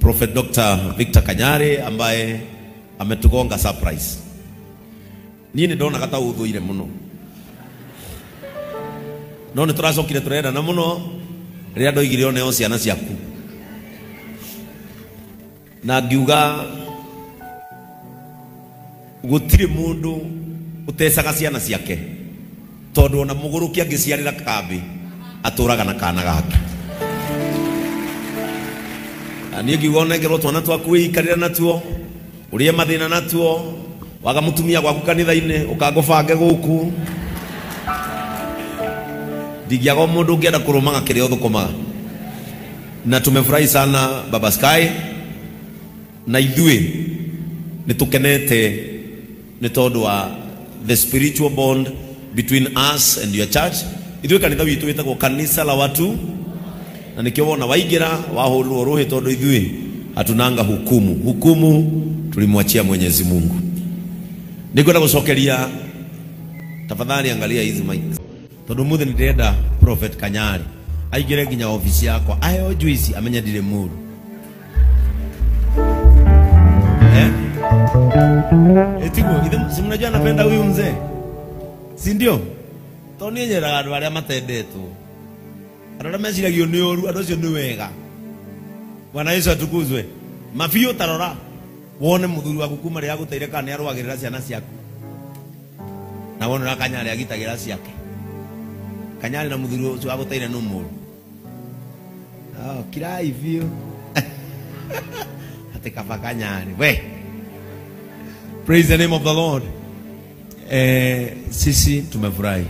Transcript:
Prophet Dr. Victor Kanyari ambaye ametugonga surprise. Nini ndona kata uthuire muno. No nituracokire turenda na muno ria ndoigire one ciana ciaku. Na ngiuga gutire mundu utesaga ciana ciake tondu ona muguruki angiciarira kambi aturaga na kana gake. Ani ngiwona ngero twana twaku ikarira natuo urie mathina natuo waga mutumia gwaku kanitha-ine ukagobange guku digiago mundu ngienda kurumaga kirio thukumaga. Na tumefurahi sana Baba Sky na ithui nitukenete ni tondu wa the spiritual bond between us and your church. Ithui kanitha witu witagwo kanisa la watu, na nikio wona waigira wahurwo rohe tondu ithui hatunanga hukumu tulimwachia Mwenyezi Mungu. Nikwenda gucokeria tafadhali angalia hizi mic tondu muthe ndirenda Prophet Kanyari aigire nginya ofisi yako ayo juici amenya ndire muru etigo ithe simnajua napenda huyu mzee, si ndio? Toni nyeraga andu aria matendetwo arora meciragio ni oru andu acio ni wega. Bwana Yesu atukuzwe. Mafio tarora wone muthuri waku kuma ria guteire kana arwagirira ciana ciaku na wona Kanyari agitagira ciake. Kanyari na muthuri ucio aguteire no muru kira ivio atekava Kanyari we. Praise the name of the Lord. Sisi tumefurahi.